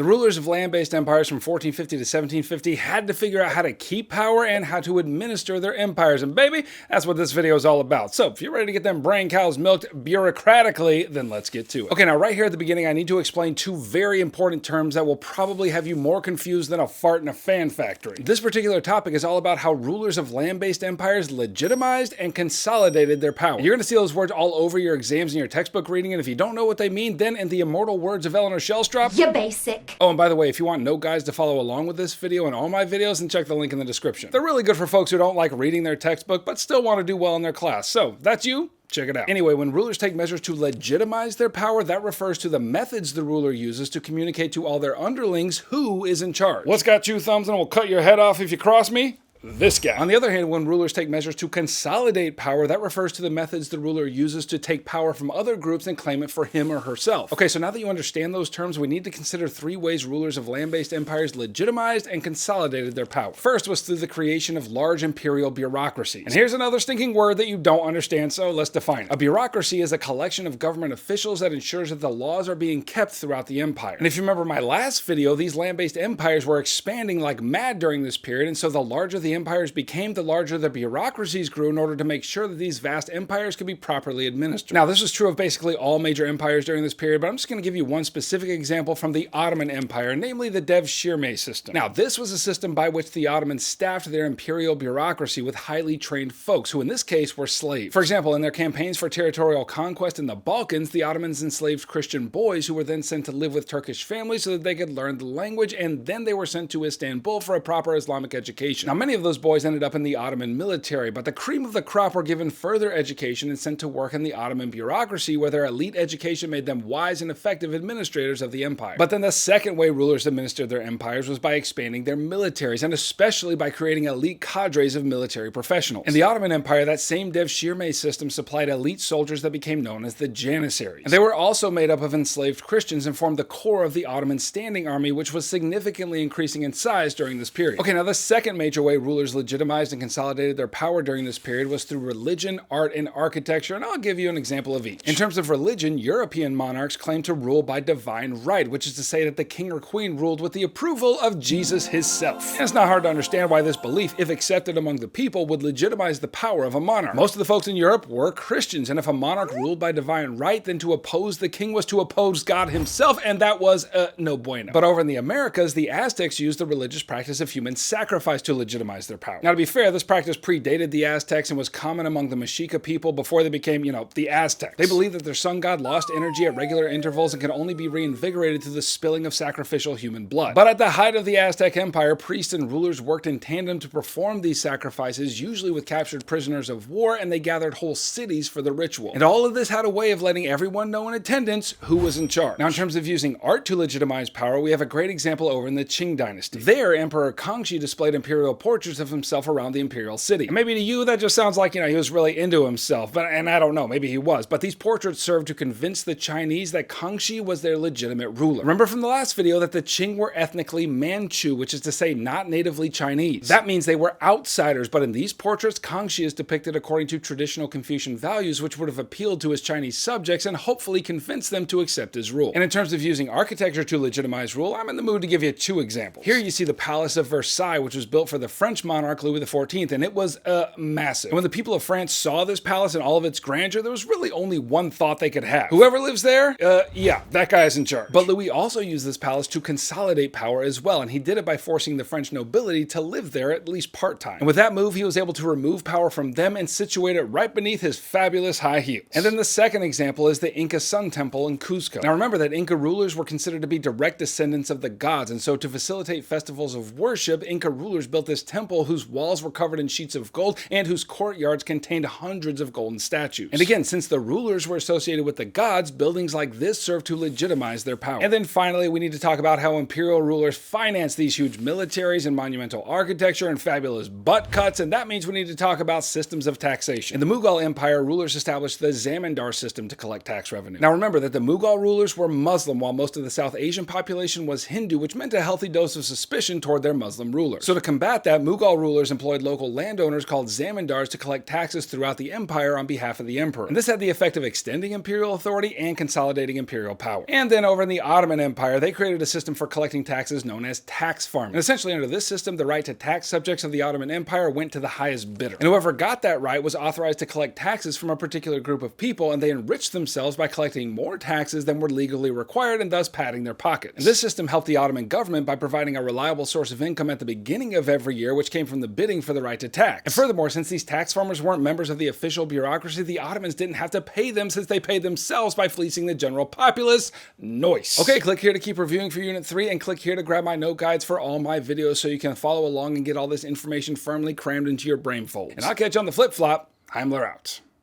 The rulers of land-based empires from 1450 to 1750 had to figure out how to keep power and how to administer their empires, and baby, that's what this video is all about. So if you're ready to get them brain cows milked bureaucratically, then let's get to it. Okay, now right here at the beginning, I need to explain two very important terms that will probably have you more confused than a fart in a fan factory. This particular topic is all about how rulers of land-based empires legitimized and consolidated their power. You're going to see those words all over your exams and your textbook reading, and if you don't know what they mean, then in the immortal words of Eleanor Shellstrop, you're basic. Oh, and by the way, if you want note guides to follow along with this video and all my videos, then check the link in the description. They're really good for folks who don't like reading their textbook but still want to do well in their class. So, if that's you, check it out. Anyway, when rulers take measures to legitimize their power, that refers to the methods the ruler uses to communicate to all their underlings who is in charge. What's got two thumbs and will cut your head off if you cross me? This guy. On the other hand, when rulers take measures to consolidate power, that refers to the methods the ruler uses to take power from other groups and claim it for him or herself. Okay, so now that you understand those terms, we need to consider three ways rulers of land-based empires legitimized and consolidated their power. First was through the creation of large imperial bureaucracies. And here's another stinking word that you don't understand, so let's define it. A bureaucracy is a collection of government officials that ensures that the laws are being kept throughout the empire. And if you remember my last video, these land-based empires were expanding like mad during this period, and so the larger the empires became, the larger the bureaucracies grew in order to make sure that these vast empires could be properly administered. Now, this is true of basically all major empires during this period, but I'm just going to give you one specific example from the Ottoman Empire, namely the Devshirme system. Now, this was a system by which the Ottomans staffed their imperial bureaucracy with highly trained folks, who in this case were slaves. For example, in their campaigns for territorial conquest in the Balkans, the Ottomans enslaved Christian boys who were then sent to live with Turkish families so that they could learn the language, and then they were sent to Istanbul for a proper Islamic education. Now, many of those boys ended up in the Ottoman military, but the cream of the crop were given further education and sent to work in the Ottoman bureaucracy, where their elite education made them wise and effective administrators of the empire. But then the second way rulers administered their empires was by expanding their militaries, and especially by creating elite cadres of military professionals. In the Ottoman Empire, that same Devshirme system supplied elite soldiers that became known as the Janissaries. And they were also made up of enslaved Christians and formed the core of the Ottoman standing army, which was significantly increasing in size during this period. Okay, now the second major way rulers legitimized and consolidated their power during this period was through religion, art, and architecture, and I'll give you an example of each. In terms of religion, European monarchs claimed to rule by divine right, which is to say that the king or queen ruled with the approval of Jesus himself. And it's not hard to understand why this belief, if accepted among the people, would legitimize the power of a monarch. Most of the folks in Europe were Christians, and if a monarch ruled by divine right, then to oppose the king was to oppose God himself, and that was no bueno. But over in the Americas, the Aztecs used the religious practice of human sacrifice to legitimize their power. Now, to be fair, this practice predated the Aztecs and was common among the Mexica people before they became, the Aztecs. They believed that their sun god lost energy at regular intervals and could only be reinvigorated through the spilling of sacrificial human blood. But at the height of the Aztec Empire, priests and rulers worked in tandem to perform these sacrifices, usually with captured prisoners of war, and they gathered whole cities for the ritual. And all of this had a way of letting everyone know in attendance who was in charge. Now, in terms of using art to legitimize power, we have a great example over in the Qing dynasty. There, Emperor Kangxi displayed imperial portraits of himself around the imperial city. And maybe to you, that just sounds like, he was really into himself, and I don't know, maybe he was. But these portraits served to convince the Chinese that Kangxi was their legitimate ruler. Remember from the last video that the Qing were ethnically Manchu, which is to say not natively Chinese. That means they were outsiders, but in these portraits, Kangxi is depicted according to traditional Confucian values, which would have appealed to his Chinese subjects and hopefully convinced them to accept his rule. And in terms of using architecture to legitimize rule, I'm in the mood to give you two examples. Here you see the Palace of Versailles, which was built for the French monarch Louis XIV, and it was massive. And when the people of France saw this palace and all of its grandeur, there was really only one thought they could have. Whoever lives there, yeah, that guy is in charge. But Louis also used this palace to consolidate power as well, and he did it by forcing the French nobility to live there at least part-time. And with that move, he was able to remove power from them and situate it right beneath his fabulous high heels. And then the second example is the Inca Sun Temple in Cusco. Now remember that Inca rulers were considered to be direct descendants of the gods, and so to facilitate festivals of worship, Inca rulers built this temple whose walls were covered in sheets of gold and whose courtyards contained hundreds of golden statues. And again, since the rulers were associated with the gods, buildings like this served to legitimize their power. And then finally, we need to talk about how imperial rulers financed these huge militaries and monumental architecture and fabulous butt cuts, and that means we need to talk about systems of taxation. In the Mughal Empire, rulers established the zamindar system to collect tax revenue. Now remember that the Mughal rulers were Muslim, while most of the South Asian population was Hindu, which meant a healthy dose of suspicion toward their Muslim rulers. So to combat that, Mughal rulers employed local landowners called zamindars to collect taxes throughout the empire on behalf of the emperor. And this had the effect of extending imperial authority and consolidating imperial power. And then over in the Ottoman Empire, they created a system for collecting taxes known as tax farming. And essentially under this system, the right to tax subjects of the Ottoman Empire went to the highest bidder. And whoever got that right was authorized to collect taxes from a particular group of people, and they enriched themselves by collecting more taxes than were legally required and thus padding their pockets. And this system helped the Ottoman government by providing a reliable source of income at the beginning of every year, which came from the bidding for the right to tax. And furthermore, since these tax farmers weren't members of the official bureaucracy, the Ottomans didn't have to pay them since they paid themselves by fleecing the general populace. Nice. Okay, click here to keep reviewing for Unit 3, and click here to grab my note guides for all my videos so you can follow along and get all this information firmly crammed into your brain folds. And I'll catch you on the flip-flop. Heimler out.